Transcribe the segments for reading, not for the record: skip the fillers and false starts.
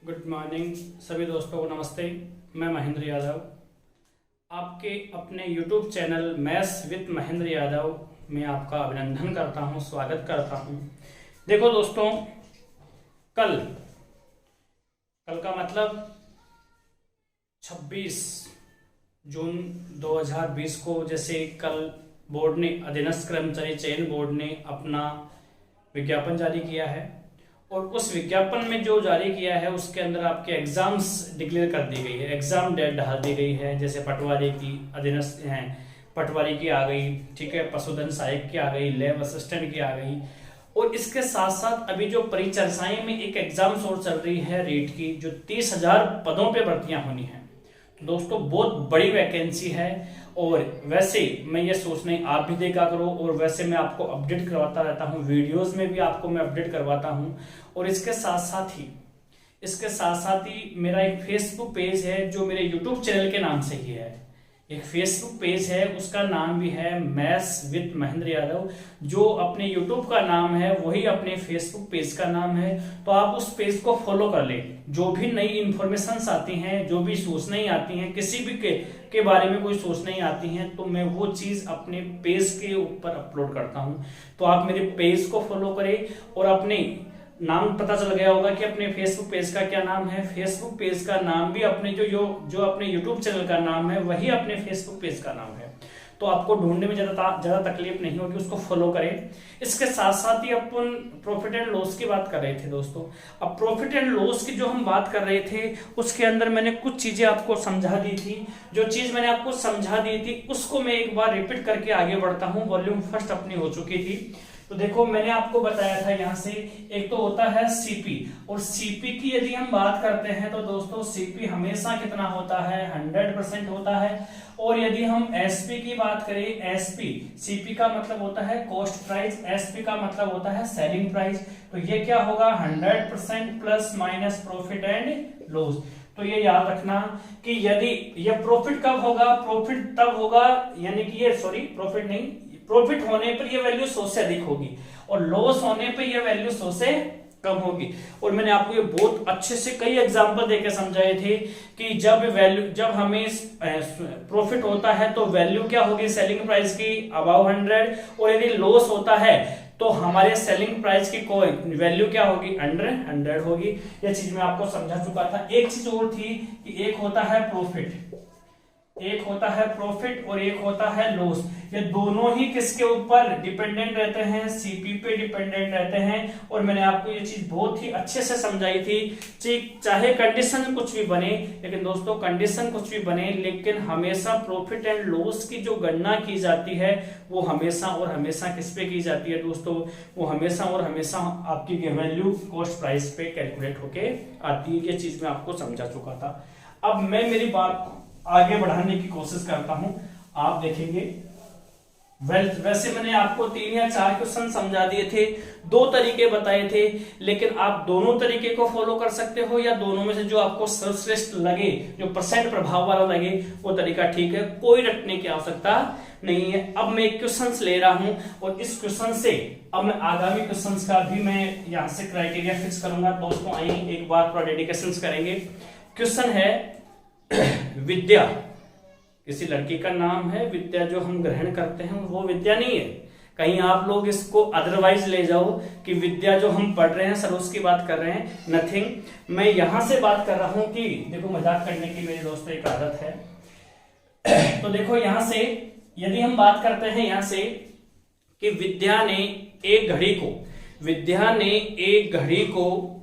Good morning सभी दोस्तों को नमस्ते। मैं महेंद्र यादव आपके अपने YouTube channel maths with Mahendra Yadav में आपका अभिनंदन करता हूं, स्वागत करता हूं। देखो दोस्तों, कल का मतलब 26 जून 2020 को जैसे कल बोर्ड ने अधीनस्थ कर्मचारी चयन बोर्ड ने अपना विज्ञापन जारी किया है और उस विज्ञापन में जो जारी किया है उसके अंदर आपके एग्जाम्स डिक्लेयर कर दी गई है, एग्जाम डेट डाल दी गई है। जैसे पटवारी की अधीनस्थ हैं, पटवारी की आ गई, ठीक है, पशुधन सहायक की आ गई, लैब असिस्टेंट की आ गई। और इसके साथ साथ अभी जो परिचर्चाएं में एक एग्जाम्स और चल रही है रीट की, जो 30,000 पदों पे भर्तियां होनी है। दोस्तों बहुत बड़ी वैकेंसी है और वैसे मैं ये सोच नहीं, आप भी देखा करो और वैसे मैं आपको अपडेट करवाता रहता हूँ, वीडियोस में भी आपको मैं अपडेट करवाता हूँ। और इसके साथ साथ ही मेरा एक फेसबुक पेज है जो मेरे यूट्यूब चैनल के नाम से ही है। एक फेसबुक पेज है, उसका नाम भी है मैथ्स विद महेंद्र यादव। जो अपने यूट्यूब का नाम है वही अपने फेसबुक पेज का नाम है, तो आप उस पेज को फॉलो कर लें। जो भी नई इंफॉर्मेशन आती हैं, जो भी सूचनाएं आती हैं, किसी भी के बारे में कोई सूचनाएं आती हैं, तो मैं वो चीज अपने पेज के ऊपर अपलोड करता हूं। तो आप मेरे पेज को फॉलो करें और अपने नाम पता चल गया होगा कि अपने फेसबुक पेज का क्या नाम है। फेसबुक पेज का नाम भी अपने जो अपने यूट्यूब चैनल का नाम है वही अपने फेसबुक पेज का नाम है, तो आपको ढूंढने में ज्यादा तकलीफ नहीं होगी, उसको फॉलो करें। इसके साथ साथ ही अपन प्रॉफिट एंड लॉस की बात कर रहे थे दोस्तों। अब प्रॉफिट एंड लॉस की जो हम बात कर रहे थे उसके अंदर मैंने कुछ चीजें आपको समझा दी थी। जो चीज मैंने आपको समझा दी थी उसको मैं एक बार रिपीट करके आगे बढ़ता हूँ। वॉल्यूम फर्स्ट अपनी हो चुकी थी। तो देखो, मैंने आपको बताया था यहाँ से एक तो होता है सीपी, और सीपी की यदि हम बात करते हैं तो दोस्तों सीपी हमेशा कितना होता है, 100% होता है। और यदि हम एसपी की बात करें, एसपी सीपी का मतलब होता है कॉस्ट प्राइस, एसपी का मतलब होता है सेलिंग प्राइस। तो ये क्या होगा, 100% plus minus profit and loss. तो ये याद रखना कि यदि ये प्रॉफिट कब होगा, प्रॉफिट तब होगा, यानी कि ये प्रॉफिट नहीं, प्रॉफिट होने पर ये वैल्यू 100 से अधिक होगी और लॉस होने पर ये वैल्यू 100 से कम होगी। और मैंने आपको ये बहुत अच्छे से कई एग्जांपल देके समझाए थे कि जब हमें प्रॉफिट होता है तो वैल्यू क्या होगी सेलिंग प्राइस की, अबाव 100, और यदि लॉस होता है तो हमारे सेलिंग प्राइस की वैल्यू क्या होगी, अंडर 100 होगी। यह चीज मैं आपको समझा चुका था। एक चीज और थी कि एक होता है प्रॉफिट और एक होता है लॉस। ये दोनों ही किसके ऊपर डिपेंडेंट रहते हैं, सीपी पे डिपेंडेंट रहते हैं। और मैंने आपको ये चीज बहुत ही अच्छे से समझाई थी। चाहे कंडीशन कुछ भी बने, लेकिन दोस्तों कंडीशन कुछ भी बने, लेकिन हमेशा प्रॉफिट एंड लॉस की जो गणना की जाती है वो हमेशा और हमेशा किस पे की जाती है दोस्तों, वो हमेशा और हमेशा आपकी वैल्यू कॉस्ट प्राइस पे कैलकुलेट होके आती है। ये चीज मैं आपको समझा चुका था। अब मैं मेरी बात को आगे बढ़ाने की कोशिश करता हूं। आप देखेंगे, वैसे मैंने आपको 3 या 4 क्वेश्चन समझा दिए थे, 2 तरीके बताए थे, लेकिन आप दोनों तरीके को फॉलो कर सकते हो या दोनों में से जो आपको सर्वश्रेष्ठ लगे, जो परसेंट प्रभाव वाला लगे, वो तरीका ठीक है, कोई रटने की आवश्यकता नहीं है। अब मैं एक क्वेश्चन ले रहा हूं और इस क्वेश्चन से अब मैं आगामी क्वेश्चन का भी मैं यहां से क्राइटेरिया फिक्स करूंगा। दोस्तों आइए एक बार थोड़ा डेडिकेशन करेंगे। क्वेश्चन है विद्या, किसी लड़की का नाम है विद्या, जो हम ग्रहण करते हैं वो विद्या नहीं है। कहीं आप लोग इसको अदरवाइज ले जाओ कि विद्या जो हम पढ़ रहे हैं सर उसकी बात कर रहे हैं, नथिंग। मैं यहां से बात कर रहा हूं कि देखो, मजाक करने की मेरे दोस्तों एक आदत है। तो देखो यहां से यदि हम बात करते हैं यहां से कि विद्या ने एक घड़ी को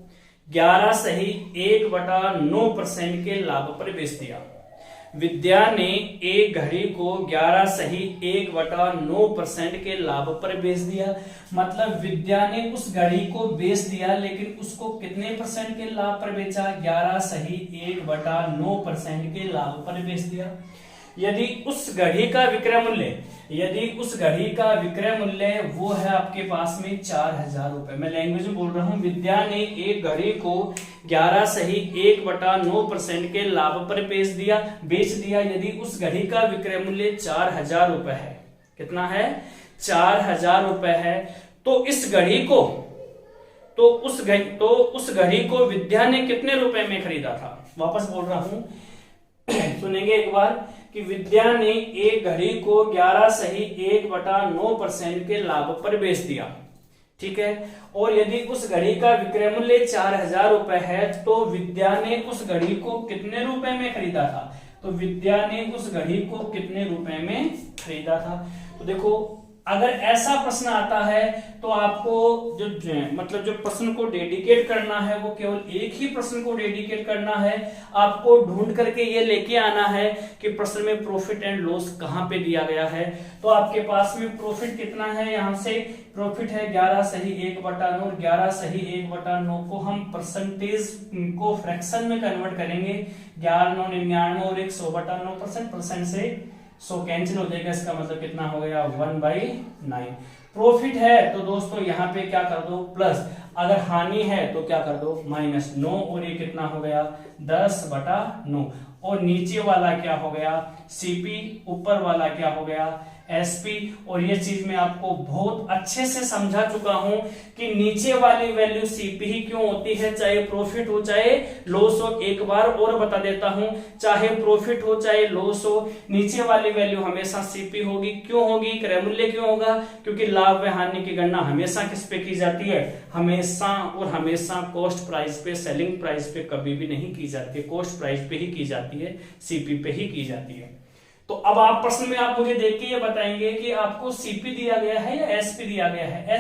11 सही 1/9% के लाभ पर बेच दिया। विद्या ने एक घड़ी को 11 सही 1/9% के लाभ पर बेच दिया। मतलब विद्या ने उस घड़ी को बेच दिया, लेकिन उसको कितने परसेंट के लाभ पर बेचा, 11 सही 1/9% के लाभ पर बेच दिया। यदि उस घड़ी का विक्रय मूल्य वो है आपके पास में 4,000 रुपए। मैं लैंग्वेज में बोल रहा हूं, विद्या ने एक घड़ी को 11 सही 1/9% के लाभ पर बेच दिया। यदि उस घड़ी का विक्रय मूल्य 4,000 रुपए है, कितना है, 4,000 रुपए है, तो इस घड़ी को तो उस घड़ी को विद्या ने कितने रुपए में खरीदा था। वापस बोल रहा हूं, सुनेंगे एक बार कि विद्या ने एक घड़ी को 11.1/9% के लाभ पर बेच दिया, ठीक है। और यदि उस घड़ी का विक्रय मूल्य 4000 रुपए है तो विद्या ने उस घड़ी को कितने रुपए में खरीदा था। तो विद्या ने उस घड़ी को कितने रुपए में खरीदा था। तो देखो, अगर ऐसा प्रश्न आता है तो आपको जो प्रश्न को डेडिकेट करना है वो केवल एक ही प्रश्न को डेडिकेट करना है। आपको ढूंढ करके ये लेके आना है कि प्रश्न में प्रॉफिट एंड लॉस कहां पे दिया गया है। तो आपके पास में प्रॉफिट कितना है, यहां से प्रॉफिट है 11/1/9 और 11/1/9 को हम परसेंटेज को फ्रैक्शन में कन्वर्ट करेंगे। 11 9 99 और 100/9%, परसेंट से 100 कैंसिल हो जाएगा, इसका मतलब कितना हो गया 1/9। प्रॉफिट है तो दोस्तों यहाँ पे क्या कर दो प्लस, अगर हानि है तो क्या कर दो -9, और ये कितना हो गया 10/9। और नीचे वाला क्या हो गया सीपी, ऊपर वाला क्या हो गया एसपी। और ये चीज मैं आपको बहुत अच्छे से समझा चुका हूं कि नीचे वाली वैल्यू सीपी ही क्यों होती है, चाहे प्रॉफिट हो चाहे लॉस हो। एक बार और बता देता हूं, चाहे प्रॉफिट हो चाहे लॉस हो, नीचे वाली वैल्यू हमेशा सीपी होगी। क्यों होगी, क्रय मूल्य क्यों होगा, क्योंकि लाभ व हानि की गणना हमेशा किस पे की जाती है, हमेशा और हमेशा कॉस्ट प्राइस पे, सेलिंग प्राइस पे कभी भी नहीं की जाती है, कॉस्ट प्राइस पे ही की जाती है, सीपी पे ही की जाती है। तो अब आप प्रश्न में आप मुझे देख के ये बताएंगे कि आपको सीपी दिया गया है या एसपी दिया गया है।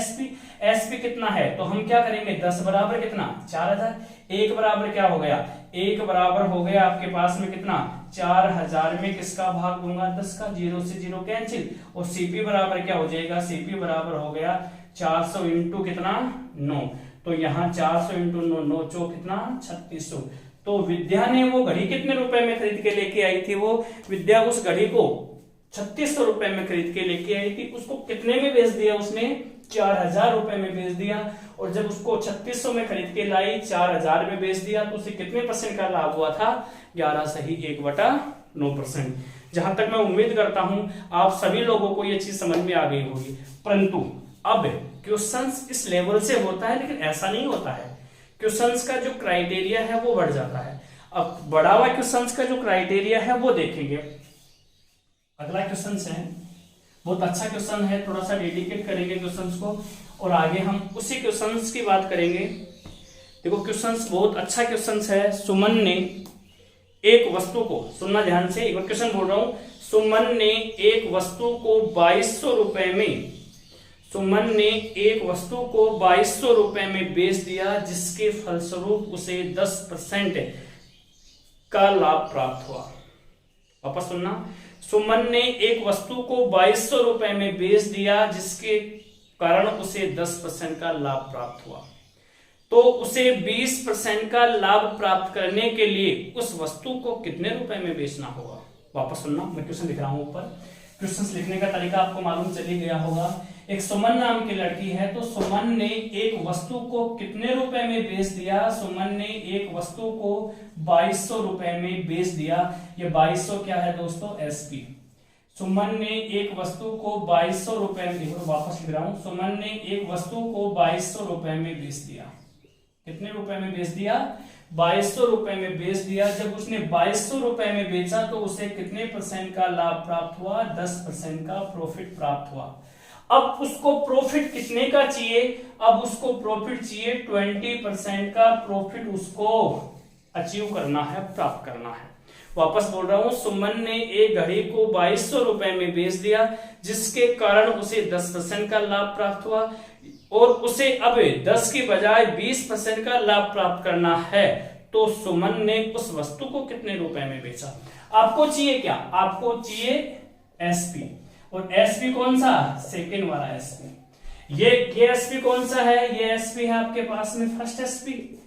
एसपी कितना है, तो हम क्या करेंगे 10 बराबर कितना 4000, 1 बराबर क्या हो गया 1 बराबर हो गया आपके पास में कितना 4000 में किसका भाग दूंगा 10 का, 0 से 0 कैंसिल। और सीपी बराबर क्या हो जाएगा, सीपी बराबर हो गया 400 इंटू कितना 9। तो यहाँ 400 इंटू 9 चौक कितना 3600। तो विद्या ने वो घड़ी कितने रुपए में खरीद के लेके आई थी, वो विद्या उस घड़ी को 3600 रुपए में खरीद के लेके आई थी। उसको कितने में बेच दिया, उसने 4000 रुपए में बेच दिया। और जब उसको 3600 में खरीद के लाई 4000 में बेच दिया तो उसे कितने परसेंट का लाभ हुआ था 11/1/9%। जहां तक मैं उम्मीद करता हूं आप सभी लोगों को यह चीज समझ में आ गई होगी। परंतु अब क्वेश्चंस इस लेवल से होता है, लेकिन ऐसा नहीं होता है। क्वेश्चंस का जो क्राइटेरिया है वो बढ़ जाता है। अब बढ़ा हुआ क्वेश्चंस का जो क्राइटेरिया है वो देखेंगे। अगला क्वेश्चन है, बहुत अच्छा क्वेश्चन है, थोड़ा सा डेडिकेट करेंगे क्वेश्चंस को और आगे हम उसी क्वेश्चंस की बात करेंगे। देखो क्वेश्चंस बहुत अच्छा क्वेश्चन है। सुमन ने एक वस्तु को, सुनना ध्यान से, एक बार क्वेश्चन बोल रहा हूं। सुमन ने एक वस्तु को 2200 रुपए में, सुमन ने एक वस्तु को 2200 रुपए में बेच दिया, जिसके फलस्वरूप उसे 10% का लाभ प्राप्त हुआ। वापस सुनना, सुमन ने एक वस्तु को 2200 रुपए में बेच दिया, जिसके कारण उसे 10% का लाभ प्राप्त हुआ। तो उसे 20% का लाभ प्राप्त करने के लिए उस वस्तु को कितने रुपए में बेचना होगा। वापस सुनना, मैं क्वेश्चन लिख रहा हूं ऊपर। क्वेश्चन लिखने का तरीका आपको मालूम चल ही गया होगा। एक सुमन नाम की लड़की है, तो सुमन ने एक वस्तु को कितने रुपए में बेच दिया, सुमन ने एक वस्तु को 2200 रुपए में बेच दिया। ये 2200 क्या है दोस्तों एसपी। सुमन ने एक वस्तु को 2200 रुपए में, देखो वापस लिख रहा हूं, सुमन ने एक वस्तु को 2200 रुपए में बेच दिया। कितने रुपए में बेच दिया 2200 रुपए में बेच दिया। जब उसने 2200 रुपए में बेचा तो उसे कितने परसेंट का लाभ प्राप्त हुआ, 10% का प्रॉफिट प्राप्त हुआ। अब उसको प्रॉफिट कितने का चाहिए, अब उसको प्रॉफिट चाहिए 20% का प्रॉफिट उसको अचीव करना है, प्राप्त करना है। वापस बोल रहा हूं, सुमन ने एक घड़ी को 2200 रुपए में बेच दिया, जिसके कारण उसे 10% का लाभ प्राप्त हुआ और उसे अब 10 की बजाय 20% का लाभ प्राप्त करना है। तो सुमन ने उस वस्तु को कितने रुपए में बेचा। आपको चाहिए क्या, आपको चाहिए एसपी। और एसपी कौन सा, सेकंड वाला एसपी। ये एसपी कौन सा है, ये एसपी है आपके पास में फर्स्ट एसपी,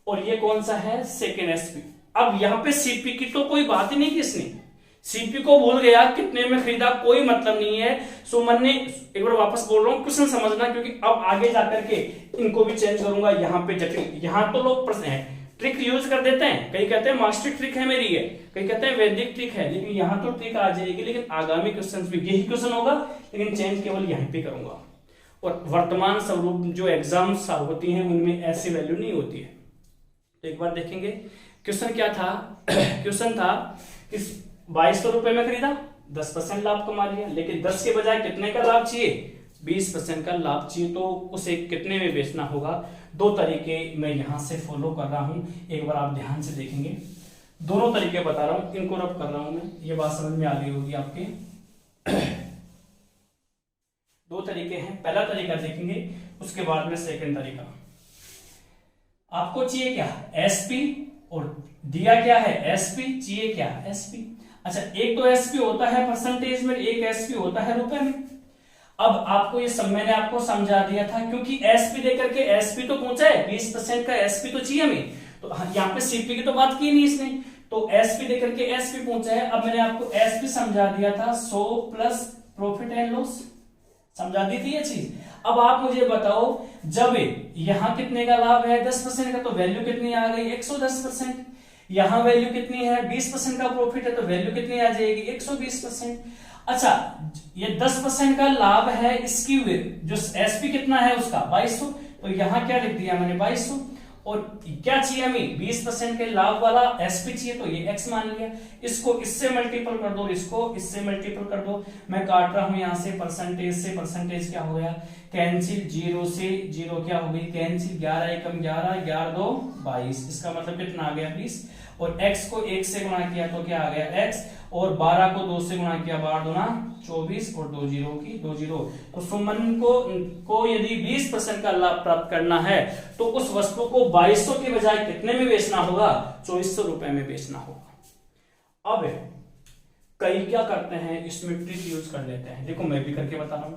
और ये कौन सा है सेकंड एसपी। अब यहां पे सीपी की तो कोई बात ही नहीं की, इसने सीपी को भूल गया, कितने में खरीदा कोई मतलब नहीं है। सुमन ने, एक बार वापस बोल रहा हूं क्वेश्चन समझना, क्योंकि अब आगे जाकर के इनको भी चेंज करूंगा। यहाँ पे जटिल, यहाँ तो लोग प्रश्न है ट्रिक यूज कर देते हैं, कई कहते हैं मास्टर ट्रिक है मेरी है, कई कहते हैं वैदिक ट्रिक है, लेकिन यहाँ तो ट्रिक आ जाएगी। लेकिन आगामी क्वेश्चन भी यही क्वेश्चन होगा, लेकिन चेंज केवल यहीं पे करूंगा। और वर्तमान स्वरूप जो एग्जाम्स होती हैं उनमें ऐसी वैल्यू नहीं होती है। तो एक बार देखेंगे क्वेश्चन क्या था। क्वेश्चन था कि 2200 रुपए में खरीदा, 10% लाभ कमा लिया, लेकिन 10 के बजाय कितने का लाभ चाहिए, 20% का लाभ चाहिए, तो उसे कितने में बेचना होगा। दो तरीके मैं यहां से फॉलो कर रहा हूं, एक बार आप ध्यान से देखेंगे, दोनों तरीके बता रहा हूं, इनको रब कर रहा हूं मैं, ये बात समझ में आ गई होगी आपके। दो तरीके हैं, पहला तरीका देखेंगे, उसके बाद में सेकंड तरीका। आपको चाहिए क्या, एसपी, और दिया क्या है एसपी, चाहिए क्या एसपी। अच्छा, एक तो एसपी होता है परसेंटेज में, एक एसपी होता है रुपए में। अब आपको ये सब मैंने आपको समझा दिया था, क्योंकि एसपी देकर के एसपी तो पूछा है, 20% का एसपी तो चाहिए हमें, तो यहाँ पे सीपी की तो बात की नहीं इसने, तो एसपी देकर के एसपी पूछा है। अब मैंने आपको एसपी समझा दिया था, 100 प्लस प्रॉफिट एंड लॉस, समझा दी थी ये चीज। अब आप मुझे बताओ, जब यहां कितने का लाभ है, 10% का, तो वैल्यू कितनी आ गई, 110%। यहां वैल्यू कितनी है, 20% का प्रॉफिट है, तो वैल्यू कितनी आ जाएगी, 120%। अच्छा, ये 10% का लाभ है, इसकी जो एसपी कितना है उसका 2200, तो यहां क्या लिख दिया मैंने 2200, और क्या चाहिए हमें, 20% के लाभ वाला एसपी चाहिए, तो ये एक्स मान लिया। इसको इससे मल्टीपल कर दो, इसको इससे मल्टीपल कर दो, मैं काट रहा हूं यहां से परसेंटेज से, परसेंटेज क्या हो गया, कैंसिल, 0 से 0 क्या हो गई कैंसिल, 11 एकम 11, 11 दो 22, इसका मतलब कितना आ गया 20, और x को 1 से गुणा किया तो क्या आ गया x, और 12 को 2 से गुणा किया, 12 दूना 24, और 2 जीरो की 2 जीरो। तो सुमन को यदि 20% का लाभ प्राप्त करना है तो उस वस्तु को 2200 के बजाय कितने में बेचना होगा, 2400 रुपए में बेचना होगा। अब कई क्या करते हैं, इसमें ट्रिक यूज कर लेते हैं, देखो मैं भी करके बता रहा हूं,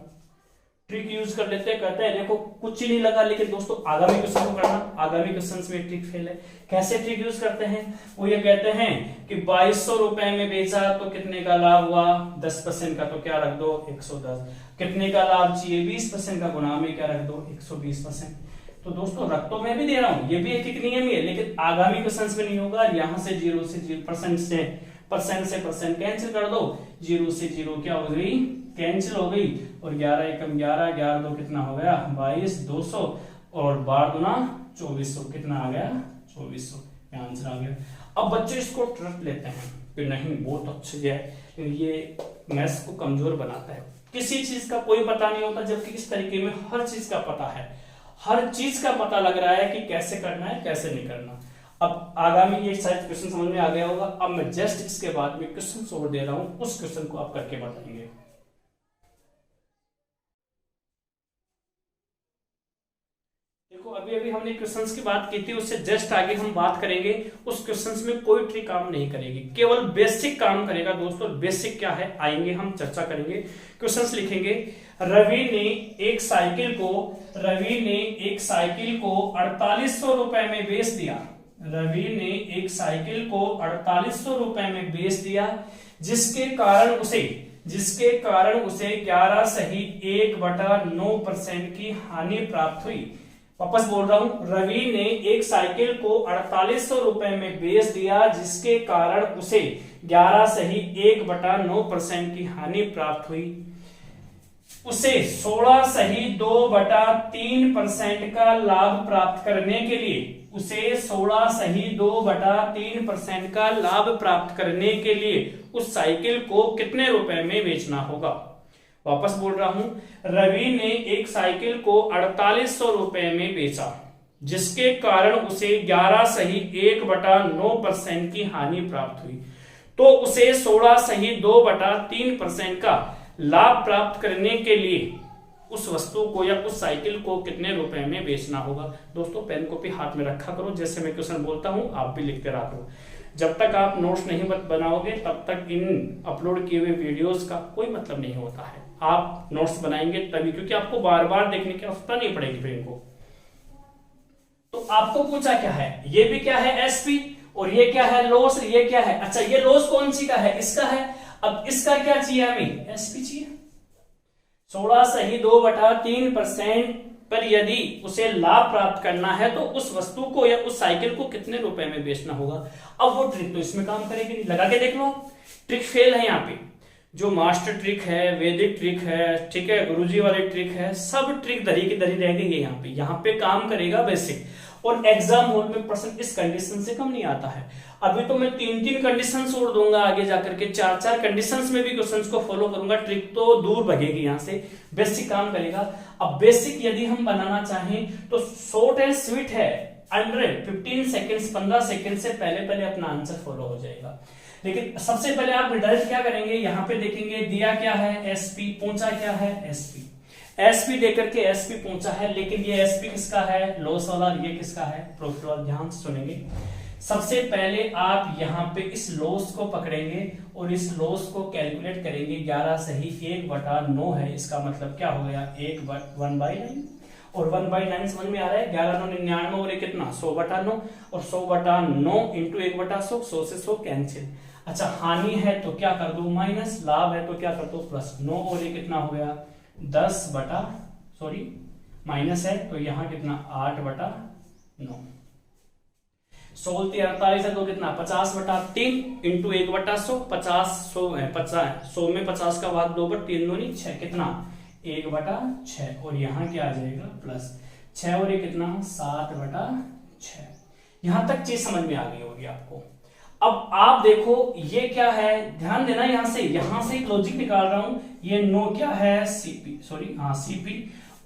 ट्रिक यूज कर लेते हैं, कहते हैं देखो कुछ ही नहीं लगा, लेकिन दोस्तों आगामी क्वेश्चन को करना, आगामी क्वेश्चन में ट्रिक फेल है। कैसे ट्रिक यूज करते हैं, वो ये कहते हैं कि 2200 रुपए में बेचा तो कितने का लाभ हुआ, 10% का, तो क्या रख दो 110, कितने का लाभ चाहिए 20% का, गुणा में क्या रख दो 120%। तो दोस्तों रख तो मैं भी दे रहा हूं, ये भी एक नियम ही है, लेकिन आगामी क्वेश्चन में नहीं होगा। यहां से 0 से 0% से परसेंट कैंसिल कर दो, 0 से 0 क्या हो गई कैंसिल हो गई, और 11 एकम 11, 11 दो कितना हो गया 22, 200, और 12 दूना 2400, कितना आ गया 2400, आंसर आ गया। अब बच्चे इसको ट्रक लेते हैं कि नहीं बहुत अच्छे है, ये मैथ्स को कमजोर बनाता है, किसी चीज का कोई पता नहीं होता, जबकि इस तरीके में हर चीज का पता है, हर चीज का पता लग रहा है कि कैसे करना है कैसे नहीं करना। अब आगामी ये शायद क्वेश्चन समझ में आ गया होगा। अब मैं जस्ट इसके बाद में क्वेश्चन सोल्व दे रहा हूं, उस क्वेश्चन को आप करके बताएंगे। देखो अभी अभी हमने क्वेश्चंस की बात की थी, उससे जस्ट आगे हम बात करेंगे, उस क्वेश्चंस में कोई ट्रिक काम नहीं करेगी, केवल बेसिक काम करेगा दोस्तों। बेसिक क्या है आएंगे हम चर्चा करेंगे। क्वेश्चंस लिखेंगे, रवि ने एक साइकिल को 4800 रुपए में बेच दिया। रवि ने एक साइकिल को 4800 रुपए में बेच दिया, जिसके कारण उसे 11 सही 1/9% की हानि प्राप्त हुई। वापस बोल रहा हूं, रवि ने एक साइकिल को 4800 रुपए में बेच दिया, जिसके कारण उसे 11 सही 1/9% की हानि प्राप्त हुई। उसे 16 सही 2/3% का लाभ प्राप्त करने के लिए उस साइकिल को कितने रुपए में बेचना होगा। वापस बोल रहा हूं, रवि ने एक साइकिल को 4800 रुपए में बेचा, जिसके कारण उसे 11 सही 1/9% की हानि प्राप्त हुई। तो उसे 16 सही 2/3% का लाभ प्राप्त करने के लिए उस वस्तु को या उस साइकिल को कितने रुपए में बेचना होगा। दोस्तों पेन कॉपी हाथ में रखा करो, जैसे मैं क्वेश्चन बोलता हूं आप भी लिखते रहा करो। जब तक आप नोट्स नहीं बनाओगे तब तक इन अपलोड किए हुए वीडियोस का कोई मतलब नहीं होता है। आप नोट्स बनाएंगे तभी, क्योंकि आपको बार बार देखने की आवश्यकता नहीं पड़ेगी फिर इनको। तो आपको पूछा क्या है, ये भी क्या है एसपी, और ये क्या है लॉस, ये क्या है, अच्छा ये लॉस कौन सी का है, इसका है। अब इसका क्या चाहिए हमें, एसपी चाहिए। 16 सही 2/3% पर यदि उसे लाभ प्राप्त करना है तो उस वस्तु को या उस साइकिल को कितने रुपए में बेचना होगा। अब वो ट्रिक तो इसमें काम करेगी नहीं, लगा के देख लो, ट्रिक फेल है यहाँ पे। जो मास्टर ट्रिक है, वैदिक ट्रिक है, ठीक है, गुरुजी वाली ट्रिक है, सब ट्रिक दरी की दरी रह गई है। यहाँ पे काम करेगा बेसिक, और एग्जाम हॉल में पर्सन इस कंडीशन से कम नहीं आता है। अभी तो मैं 3-3 कंडीशन छोड़ दूंगा, आगे जाकर के 4-4 कंडीशंस में भी क्वेश्चंस को फॉलो करूंगा, ट्रिक तो दूर भगेगी यहाँ से, बेसिक काम करेगा। अब बेसिक यदि हम बनाना चाहें तो शॉर्ट एंड स्वीट है, अंडर 15 सेकेंड्स, 15 सेकेंड से पहले अपना आंसर फॉलो हो जाएगा। लेकिन सबसे पहले आप निर्धारित क्या करेंगे, यहाँ पे देखेंगे दिया क्या है एसपी, पूछा क्या है एसपी, एसपी देकर के एसपी पूछा है, लेकिन ये एसपी किसका है, लॉस वाला, ये किसका है, प्रॉफिट वाला। ध्यान से सुनेंगे, सबसे पहले आप यहाँ पे इस लॉस को पकड़ेंगे और इस लॉस को कैलकुलेट करेंगे। 11 सही 1/9 है, इसका मतलब क्या हो गया 1/9, और 1/9 समझ में आ रहा है। 11×9 = 99 और ये कितना 100/9, और 100/9 इंटू 1/100, 100 से 100 कैंसिल। अच्छा, हानि है तो क्या कर दो माइनस, लाभ है तो क्या कर दो प्लस। 9 और ये कितना हो गया 10 बटा, सॉरी माइनस है तो यहाँ कितना 8/9। 16×3 है तो कितना 50/3 इंटू 1/100, 50 100 है, 100 में 50 का भाग 2 पर 3 दूनी 6, कितना 1/6, और यहाँ क्या आ जाएगा प्लस 6, और ये कितना 7/6। यहां तक चीज समझ में आ गई होगी आपको। अब आप देखो ये क्या है, ध्यान देना, यहां से एक लॉजिक निकाल रहा हूं। ये 9 क्या है सीपी, सॉरी हाँ सीपी,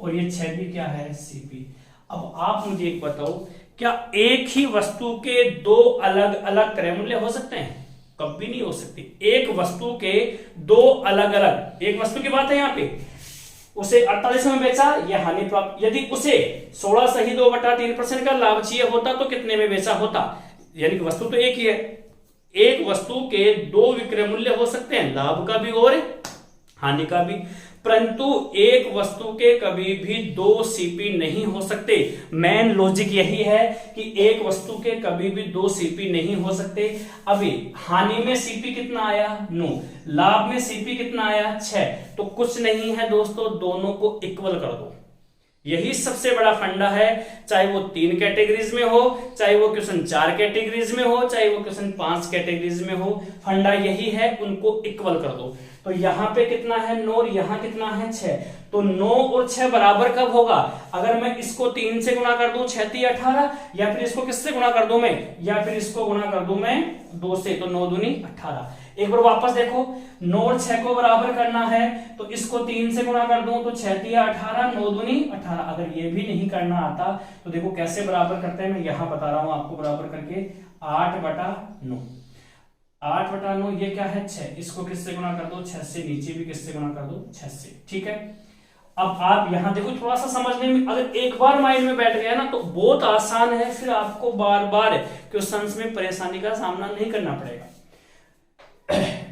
और ये 6 भी क्या है सीपी। अब आप मुझे एक बताओ, क्या एक ही वस्तु के दो अलग अलग क्रय मूल्य हो सकते हैं? कभी नहीं हो सकते। एक वस्तु के दो अलग अलग, एक वस्तु की बात है यहाँ पे, उसे 48 में बेचा, यह हानि प्राप्त। यदि उसे 16 सही 2/3% का लाभ चाहिए होता तो कितने में बेचा होता? यानी कि वस्तु तो एक ही है, एक वस्तु के दो विक्रय मूल्य हो सकते हैं, लाभ का भी और हानि का भी, परंतु एक वस्तु के कभी भी 2 सीपी नहीं हो सकते। मेन लॉजिक यही है कि एक वस्तु के कभी भी 2 सीपी नहीं हो सकते। अभी हानि में सीपी कितना आया 9, लाभ में सीपी कितना आया 6, तो कुछ नहीं है दोस्तों, दोनों को इक्वल कर दो। यही सबसे बड़ा फंडा है, चाहे वो 3 कैटेगरीज में हो, चाहे वो क्वेश्चन 4 कैटेगरीज में हो, चाहे वो क्वेश्चन 5 कैटेगरीज में हो, फंडा यही है, उनको इक्वल कर दो। तो यहाँ पे कितना है 9 और यहाँ कितना है 6, तो 9 और 6 बराबर कब होगा? अगर मैं इसको 3 से गुणा कर दूं 6 × 18, या फिर इसको किससे गुणा कर दूं मैं, या फिर इसको गुणा कर दूं मैं 2 से, तो 9 दूनी 18। एक बार वापस देखो, 9 और 6 को बराबर करना है तो इसको 3 से गुणा कर दूं तो 6 × 18, 9 दूनी 18। अगर ये भी नहीं करना आता तो देखो कैसे बराबर करते हैं, मैं यहां बता रहा हूं आपको बराबर करके। 8/9, 8/9 ये क्या है 6, इसको किससे गुणा कर दो 6 से, नीचे भी किससे गुणा कर दो 6 से, ठीक है। अब आप यहां देखो, थोड़ा सा समझने में अगर एक बार माइंड में बैठ गया ना तो बहुत आसान है, फिर आपको बार बार क्वेश्चंस में परेशानी का सामना नहीं करना पड़ेगा।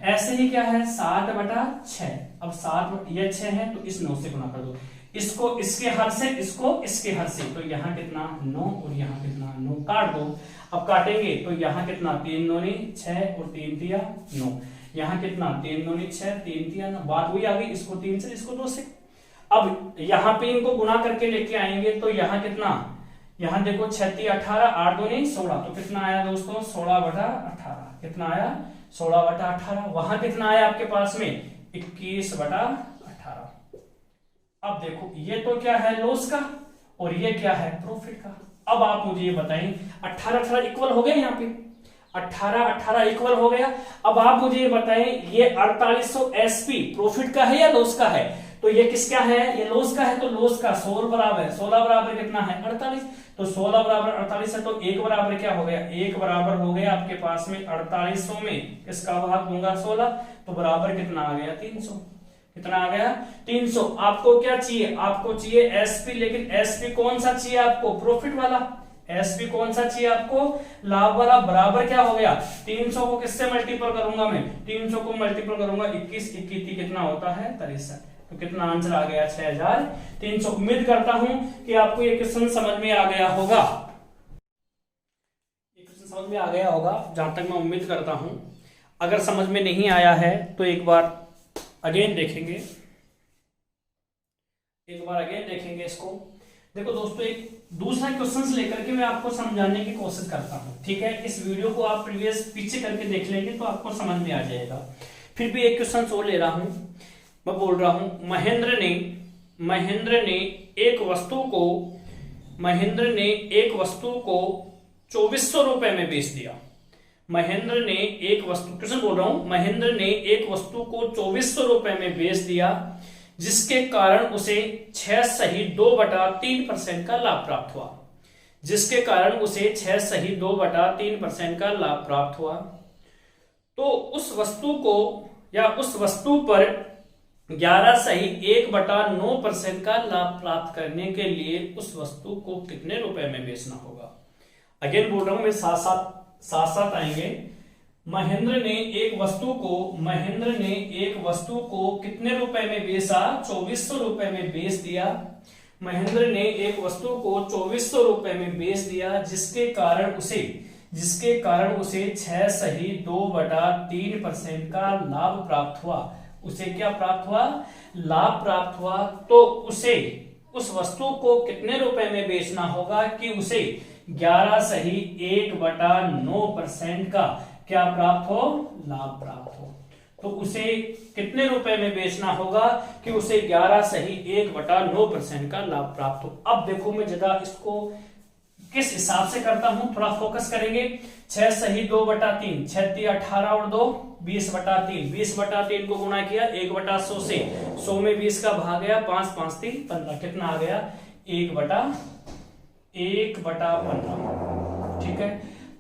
ऐसे ही क्या है 7/6, अब 7 ये 6 है तो इस 9 से गुणा कर दो, इसको इसके हर से, इसको इसके हर से, तो यहाँ कितना 9 और यहाँ कितना 9, काट दो। अब काटेंगे तो यहाँ कितना 3 दूनी 6 और 3 तिया 9, यहाँ कितना 3 दूनी 6, 3 तिया 9, बात वही आ गई, इसको 3 से इसको 2 से। अब यहाँ पे इनको गुणा करके लेके आएंगे तो यहाँ कितना, यहाँ देखो 6 × 18, 8 दूनी 16, तो कितना आया दोस्तों 16/18, कितना आया 16/18। वहां कितना आया आपके पास में 21/18। अब देखो ये तो क्या है लॉस का और ये क्या है प्रॉफिट का। अब आप मुझे ये बताएं, 18/18 इक्वल हो गया, यहाँ पे 18/18 इक्वल हो गया। अब आप मुझे ये बताएं, ये 4800 एसपी प्रॉफिट का है या लॉस का है? तो ये किसका है, ये लॉस का है, तो लॉस का 16 बराबर, 16 बराबर कितना है 48, तो 16 बराबर 48 है, तो 1 बराबर क्या हो गया, 1 बराबर हो गया आपके पास में 4800 में किसका भाग दूंगा 16, तो बराबर कितना आ गया 300, कितना आ गया 300। आपको क्या चाहिए, आपको चाहिए एसपी, लेकिन एसपी कौन सा चाहिए आपको, प्रॉफिट वाला। एसपी कौन सा चाहिए आपको, लाभ वाला। बराबर क्या हो गया 300 को किससे मल्टीपल करूंगा मैं, 300 को मल्टीपल करूंगा 21 21 कितना होता है 63, तो कितना आंसर आ गया 6300। उम्मीद करता हूं कि आपको ये क्वेश्चन समझ में आ गया होगा, ये क्वेश्चन समझ में आ गया होगा जहां तक मैं उम्मीद करता हूं। अगर समझ में नहीं आया है तो एक बार अगेन देखेंगे, इसको देखो दोस्तों, एक दूसरा क्वेश्चन लेकर के मैं आपको समझाने की कोशिश करता हूं, ठीक है। इस वीडियो को आप प्रीवियस पीछे करके देख लेंगे तो आपको समझ में आ जाएगा। फिर भी एक क्वेश्चन और ले रहा हूं, मैं बोल रहा हूं महेंद्र ने एक वस्तु को 2400 रुपए में बेच दिया। महेंद्र ने एक वस्तु, क्वेश्चन बोल रहा हूं, महेंद्र ने एक वस्तु को 2400 रुपए में बेच दिया, जिसके कारण उसे 6 सही 2/3% का लाभ प्राप्त हुआ। जिसके कारण उसे 6 सही 2/3% का लाभ प्राप्त हुआ। तो उस वस्तु को या उस वस्तु पर 11 सही 1/9% का लाभ प्राप्त करने के लिए उस वस्तु को कितने रुपए में बेचना होगा। अगेन बोल रहा हूं, मैं साथ साथ आएंगे। महेंद्र ने एक वस्तु को कितने रुपए में बेचा, 2400 रुपए में बेच दिया। महेंद्र ने एक वस्तु को 2400 रुपए में बेच दिया, जिसके कारण उसे 6 सही 2/3% का लाभ प्राप्त हुआ। उसे क्या प्राप्त हुआ, लाभ प्राप्त हुआ। तो उसे उस वस्तु को कितने रुपए में बेचना होगा कि उसे 11 सही 1/9% का क्या प्राप्त हो, लाभ प्राप्त हो। तो उसे कितने रुपए में बेचना होगा कि उसे 11 सही 1/9% का लाभ प्राप्त हो। अब देखो मैं जरा इसको किस हिसाब से करता हूं, थोड़ा फोकस करेंगे। 6 सही 2/3, 6 × 18 और 2 20/3, 20/3 को गुणा किया 1/100 से, 100 में 20 का भाग गया, 5 5 3 15, कितना आ गया 1/15। ठीक है,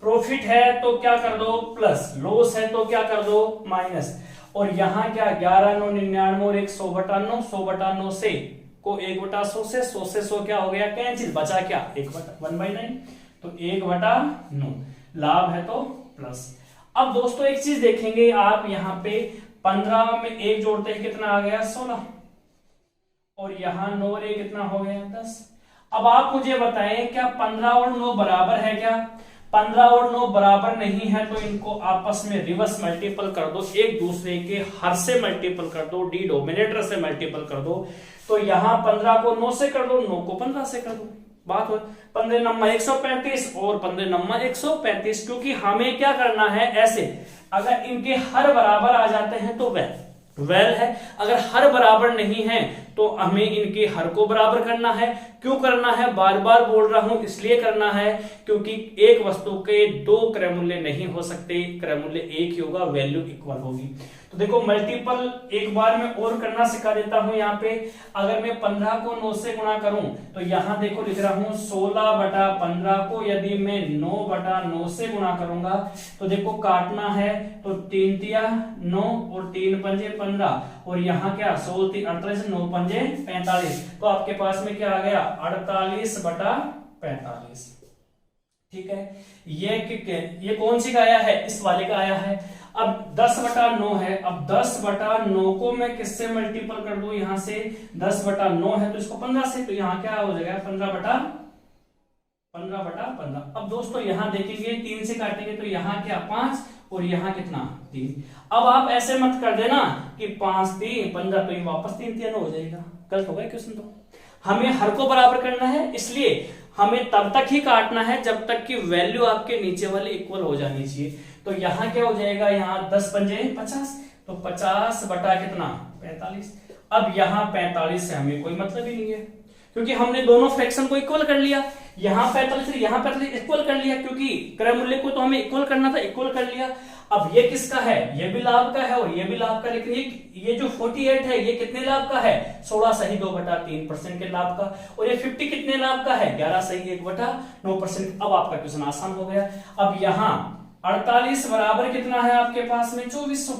प्रॉफिट है तो क्या कर दो प्लस, लॉस है तो क्या कर दो माइनस। और यहां क्या 11 9 99 और 100/9, 100/9 से को 1/100 से 100 से 100 क्या हो गया कैंसिल, बचा क्या 1/9, तो 1/9 लाभ है तो प्लस। अब दोस्तों एक चीज देखेंगे आप, यहां पे 15 में 1 जोड़ते हैं कितना आ गया 16, और यहां 9 और 1 कितना हो गया 10। अब आप मुझे बताएं क्या 15 और 9 बराबर है क्या, 15 और 9 बराबर नहीं है तो इनको आपस में रिवर्स मल्टीपल कर दो, एक दूसरे के हर से मल्टीपल कर दो, डिनोमिनेटर से मल्टीपल कर दो। तो यहां 15 को 9 से कर दो, 9 को 15 से कर दो, बात हो 15 नम्मा 135 और 15 नम्मा 135। क्योंकि हमें क्या करना है, ऐसे अगर इनके हर बराबर आ जाते हैं तो वेल है, अगर हर बराबर नहीं है तो हमें इनके हर को बराबर करना है। क्यों करना है, बार बार बोल रहा हूं, इसलिए करना है क्योंकि एक वस्तु के 2 क्रय मूल्य नहीं हो सकते, क्रय मूल्य एक ही होगा, वैल्यू इक्वल होगी। तो देखो मल्टीपल एक बार मैं और करना सिखा देता हूं। यहाँ पे अगर मैं 15 को 9 से गुणा करूं तो यहां देखो लिख रहा हूं 16/15 को यदि मैं 9/9 से गुणा करूंगा तो देखो काटना है तो 3 तिया 9 और 3 पंजे 15, और यहाँ क्या 16 3 48, 9 पंजे 45, तो आपके पास में क्या आ गया 48/45। ठीक है, ये कौन सी का आया है, इस वाले का आया है। अब 10/9 है, अब 10/9 को मैं किससे मल्टीपल कर दूं, यहां से 10/9 है तो इसको 15 से, तो यहां क्या हो जाएगा 15/15। अब दोस्तों यहां देखेंगे 3 से काटेंगे तो यहां क्या 5 और यहां कितना 3। अब आप ऐसे मत कर देना कि 5 3 15, तो ये वापस 3 3 हो जाएगा, गलत हो गया क्वेश्चन। तो हमें हर को बराबर करना है, इसलिए हमें तब तक ही काटना है जब तक कि वैल्यू आपके नीचे वाले इक्वल हो जानी चाहिए। तो यहां क्या हो जाएगा, यहां 10 पंजे 50, तो 50 बटा कितना 45। अब यहां 45 से हमें कोई मतलब ही नहीं है क्योंकि हमने दोनों फ्रैक्शन को इक्वल कर लिया, यहां 45 यहां 45 इक्वल कर लिया, क्योंकि क्रय मूल्य को तो हमें इक्वल करना था, इक्वल कर लिया। अब ये किसका है, ये भी लाभ का है और ये भी लाभ का, लेकिन ये जो 48 है ये कितने लाभ का है 16 सही 2/3% के लाभ का, और ये 50 कितने लाभ का है 11 सही 1/9%। अब आपका क्वेश्चन आसान हो गया। अब यहां 48 बराबर कितना है आपके पास में 2400,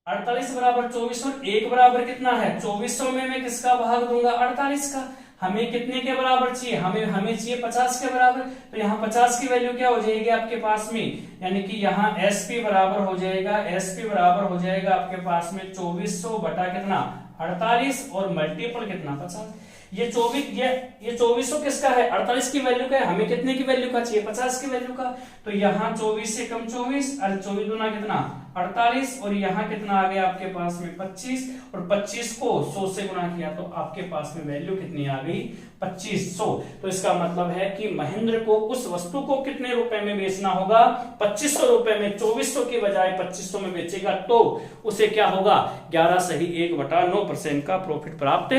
48 बराबर 2400, 1 बराबर कितना है 2400 में मैं किसका भाग दूंगा 48 का। हमें कितने के बराबर चाहिए, हमें चाहिए 50 के बराबर, तो यहाँ 50 की वैल्यू क्या हो जाएगी आपके पास में, यानी कि यहाँ SP बराबर हो जाएगा, SP बराबर हो जाएगा आपके पास में 2400 बटा कितना 48 और मल्टीपल कितना 50। ये 2400 किसका है 48 की वैल्यू का है, हमें कितने की वैल्यू का चाहिए 50 की वैल्यू का। तो यहाँ 24 से कम 24 और 24 दूना कितना 48 और यहाँ कितना आ गया आपके पास में 25 और 25 को 100 से गुना किया तो आपके पास में वैल्यू कितनी आ गई 2500। तो इसका मतलब है कि महेंद्र को उस वस्तु को कितने रुपए में बेचना होगा 2500 रुपए में, 2400 की बजाय 2500 में बेचेगा तो उसे क्या होगा 11 सही 1/9% का प्रॉफिट प्राप्त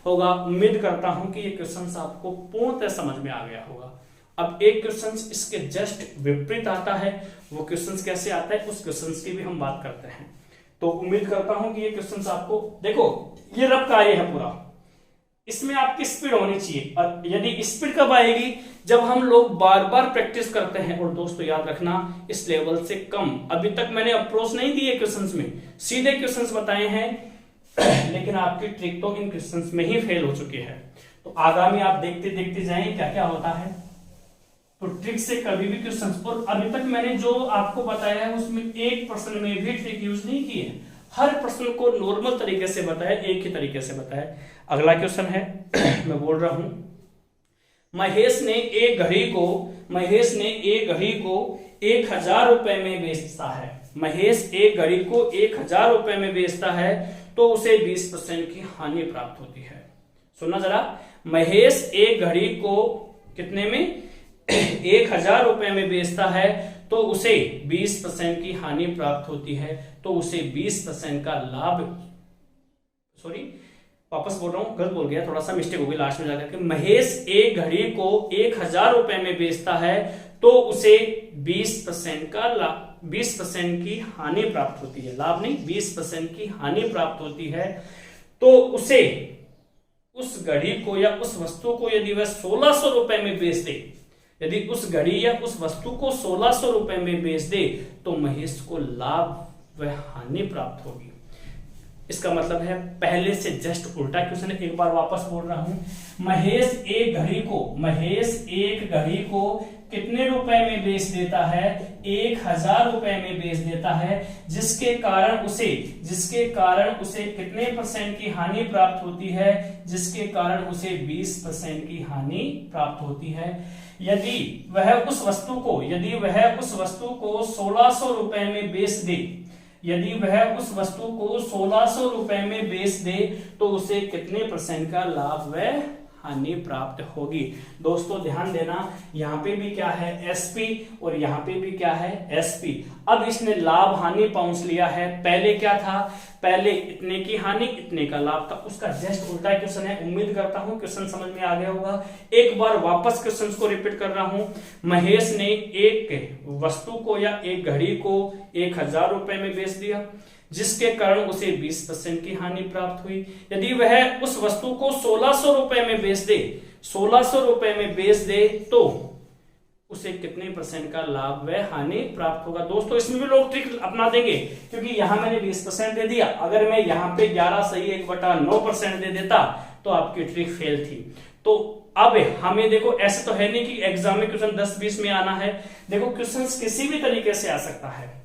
होगा। उम्मीद करता हूं कि ये क्वेश्चन आपको पूर्णतः समझ में आ गया होगा। अब एक क्वेश्चन इसके जस्ट विपरीत आता है, वो क्वेश्चन कैसे आता है उस क्वेश्चन की भी हम बात करते हैं। तो उम्मीद करता हूं कि ये क्वेश्चन आपको, देखो ये रफ कार्य है पूरा, इसमें आपकी स्पीड होनी चाहिए। और यदि स्पीड कब आएगी जब हम लोग बार बार प्रैक्टिस करते हैं। और दोस्तों याद रखना इस लेवल से कम अभी तक मैंने अप्रोच नहीं दिए क्वेश्चंस में, सीधे क्वेश्चंस बताए हैं लेकिन आपकी ट्रिक तो इन क्वेश्चंस में ही फेल हो चुकी है। तो आगामी आप देखते देखते जाएं क्या क्या होता है। तो ट्रिक से कभी भी क्वेश्चन, और अभी तक मैंने जो आपको बताया है उसमें एक प्रश्न में भी ट्रिक यूज नहीं की है, हर प्रश्न को नॉर्मल तरीके से बताया, एक ही तरीके से बताया। अगला क्वेश्चन है मैं बोल रहा हूं, महेश ने एक घड़ी को 1000 रुपए में बेचता है। महेश एक घड़ी को 1000 रुपए में बेचता है तो उसे 20% की हानि प्राप्त होती है। सुनना जरा, महेश एक घड़ी को कितने में 1000 रुपए में बेचता है तो उसे 20% की हानि प्राप्त होती है, तो उसे 20% का लाभ, सॉरी वापस बोल रहा हूं, गलत बोल गया, थोड़ा सा मिस्टेक हो गई लास्ट में जाकर के। महेश एक घड़ी को 1000 रुपए में बेचता है तो उसे 20% की हानि प्राप्त होती है, लाभ नहीं 20% की हानि प्राप्त होती है। तो उसे उस घड़ी को या उस वस्तु को यदि वह 1600 रुपए में बेच दे, यदि उस घड़ी या उस वस्तु को 1600 रुपए में बेच दे तो महेश को लाभ व हानि प्राप्त होगी। इसका मतलब है पहले से जस्ट उल्टा क्वेश्चन, एक बार वापस बोल रहा हूं, महेश एक घड़ी को कितने रुपए में बेच देता है 1000 रुपए में बेच देता है, जिसके कारण उसे कितने परसेंट की हानि प्राप्त होती है, जिसके कारण उसे 20% की हानि प्राप्त होती है। यदि वह उस वस्तु को 1600 रुपए में बेच दे, यदि वह उस वस्तु को 1600 रुपए में बेच दे तो उसे कितने % का लाभ व हानि प्राप्त होगी। दोस्तों ध्यान देना, यहाँ पे भी क्या है एसपी और यहाँ पे भी क्या है एसपी। अब इसने लाभ हानि पहुंच लिया है, पहले क्या था, पहले इतने की हानि इतने का लाभ था, उसका जस्ट उल्टा क्वेश्चन है। उम्मीद करता हूं क्वेश्चन समझ में आ गया होगा। एक बार वापस क्वेश्चन को रिपीट कर रहा हूं, महेश ने एक वस्तु को या एक घड़ी को 1000 रुपए में बेच दिया, जिसके कारण उसे 20% की हानि प्राप्त हुई। यदि वह उस वस्तु को 1600 रुपए में बेच दे तो उसे कितने % का लाभ व हानि प्राप्त होगा। दोस्तों इसमें भी लोग ट्रिक अपना देंगे, क्योंकि यहां मैंने 20% दे दिया, अगर मैं यहां पे 11 सही 1/9% दे देता तो आपकी ट्रिक फेल थी। तो अब हमें देखो, ऐसे तो है नहीं कि एग्जाम में क्वेश्चन 10-20 में आना है। देखो क्वेश्चन किसी भी तरीके से आ सकता है,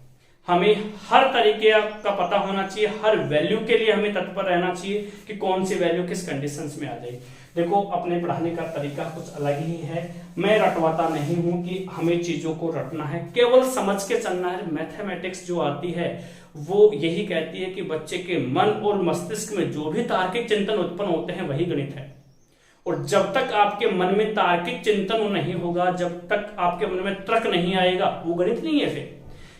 हमें हर तरीके का पता होना चाहिए, हर वैल्यू के लिए हमें तत्पर रहना चाहिए कि कौन सी वैल्यू किस कंडीशंस में आ जाए। देखो अपने पढ़ाने का तरीका कुछ अलग ही है, मैं रटवाता नहीं हूं कि हमें चीजों को रटना है, केवल समझ के चलना है। मैथमेटिक्स जो आती है वो यही कहती है कि बच्चे के मन और मस्तिष्क में जो भी तार्किक चिंतन उत्पन्न होते हैं वही गणित है। और जब तक आपके मन में तार्किक चिंतन नहीं होगा, जब तक आपके मन में तर्क नहीं आएगा, वो गणित नहीं है फिर,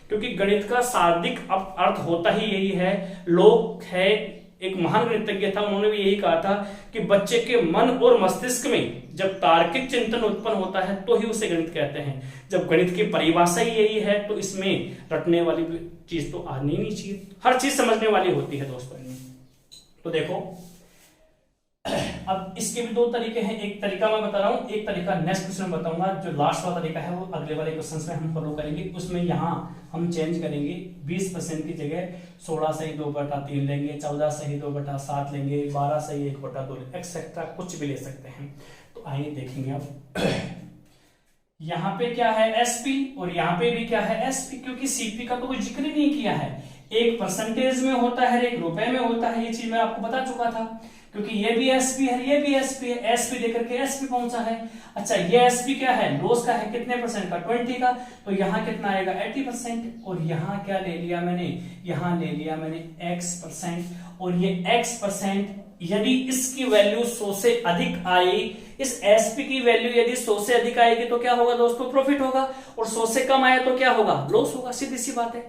क्योंकि गणित का शाब्दिक अर्थ होता ही यही है। लोग है, एक महान गणितज्ञ था, उन्होंने भी यही कहा था कि बच्चे के मन और मस्तिष्क में जब तार्किक चिंतन उत्पन्न होता है तो ही उसे गणित कहते हैं। जब गणित की परिभाषा ही यही है तो इसमें रटने वाली चीज तो आनी नहीं चाहिए, हर चीज समझने वाली होती है दोस्तों। तो देखो अब इसके भी 2 तरीके हैं, एक तरीका मैं बता रहा हूं, एक तरीका नेक्स्ट क्वेश्चन बताऊंगा। जो लास्ट वाला तरीका है वो अगले वाले क्वेश्चन में हम फॉलो करेंगे। उसमें यहाँ हम चेंज करेंगे, 20% की जगह 16 सही 2/3 लेंगे, 14 सही 2/7 लेंगे, 12 सही 1/2 एक्सेट्रा कुछ भी ले सकते हैं। तो आइए देखेंगे अब यहाँ पे क्या है एसपी और यहाँ पे भी क्या है एसपी, क्योंकि सीपी का तो कोई जिक्र ही नहीं किया है। एक परसेंटेज में होता है, एक रुपए में होता है, ये चीज मैं आपको बता चुका था। क्योंकि ये भी एसपी है, ये भी एसपी है, एसपी देकर के एसपी पहुंचा है। अच्छा ये एसपी क्या है, लॉस का है, कितने परसेंट का, 20 का, तो यहाँ कितना आएगा 80%। और यहाँ क्या ले लिया मैंने, यहाँ ले लिया मैंने x%, और ये x% यदि इसकी वैल्यू 100 से अधिक आई, इस एसपी की वैल्यू यदि 100 से अधिक आएगी तो क्या होगा दोस्तों, प्रॉफिट होगा, और 100 से कम आया तो क्या होगा, लॉस होगा। सीधी सी बात है,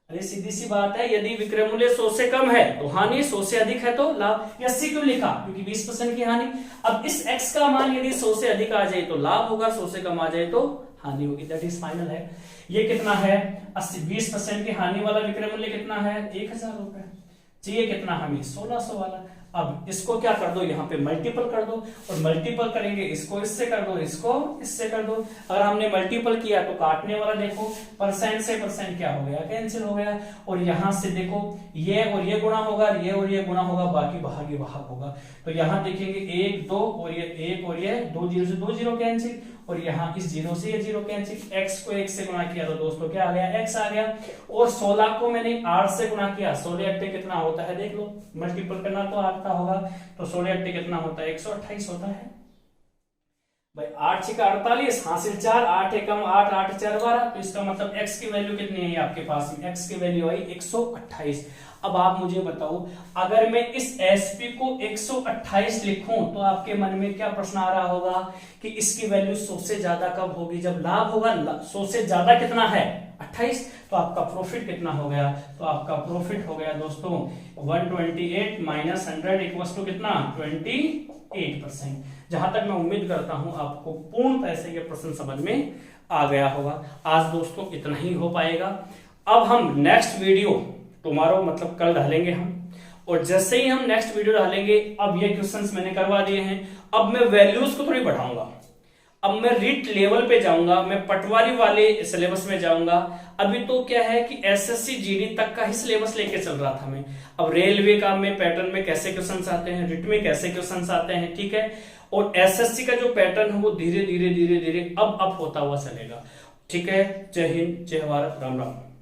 अरे सीधी सी बात है, यदि विक्रय मूल्य 100 से कम है तो हानि, 100 से अधिक है तो लाभ। अस्सी क्यों लिखा, क्योंकि 20% की हानि। अब इस x का मान यदि 100 से अधिक आ जाए तो लाभ होगा, 100 से कम आ जाए तो हानि होगी। दैट इज फाइनल है। ये कितना है, 20% की हानि वाला विक्रय मूल्य कितना है, 1000 रुपए। चाहिए कितना हमें, 1600 वाला। अब इसको क्या कर दो, यहाँ पे मल्टीपल कर दो, और मल्टीपल करेंगे इसको इससे कर दो, इसको इससे कर दो। अगर हमने मल्टीपल किया तो काटने वाला देखो, परसेंट से परसेंट क्या हो गया, कैंसिल हो गया। और यहां से देखो ये और ये गुणा होगा, ये और ये गुणा होगा, बाकी भागे भाग होगा। तो यहाँ देखेंगे 1 2 और ये 1 और ये 2 जीरो से 2 जीरो कैंसिल, और यहाँ इस 0 से ये 0 कैंसिल। x को 1 से गुणा किया तो दोस्तों क्या आ गया, x आ गया। और 16 को मैंने 8 से गुणा किया, 16 8 कितना होता है देख लो, मल्टीपल करना तो आता होगा, तो 16 8 कितना होता है, 128 होता है भाई। 8 6 48, हासिल 4, 8 एकम 8, 8 4 12, तो इसका मतलब x की वैल्यू कितनी है आपके पास में, x की वैल्यू आई 128। अब आप मुझे बताओ, अगर मैं इस SP को 128 लिखूं तो आपके मन में क्या प्रश्न आ रहा होगा कि इसकी वैल्यू 100 से ज्यादा कब होगी, जब लाभ होगा। 100 से ज्यादा कितना है, 28, तो आपका प्रॉफिट कितना हो गया, तो आपका प्रॉफिट हो गया दोस्तों 128 माइनस 100 इक्वल्स टू कितना, 28%। जहां तक मैं उम्मीद करता हूं आपको पूर्ण तरह से ये प्रश्न समझ में आ गया होगा। आज दोस्तों इतना ही हो पाएगा। अब हम नेक्स्ट वीडियो टुमारो मतलब कल डालेंगे हम, और जैसे ही हम नेक्स्ट वीडियो डालेंगे, अब ये क्वेश्चंस मैंने करवा दिए हैं, अब मैं वैल्यूज को थोड़ी बढ़ाऊंगा, अब मैं रीट लेवल पे जाऊंगा, मैं पटवारी वाले सिलेबस में जाऊंगा। अभी तो क्या है कि एसएससी जीडी तक का ही सिलेबस लेके चल रहा था मैं। अब रेलवे का में पैटर्न में कैसे क्वेश्चंस आते हैं, रिट में कैसे क्वेश्चंस आते हैं, ठीक है। और एसएससी का जो पैटर्न है वो धीरे धीरे धीरे धीरे अब होता हुआ चलेगा। ठीक है, जय हिंद, जय भारत, राम राम।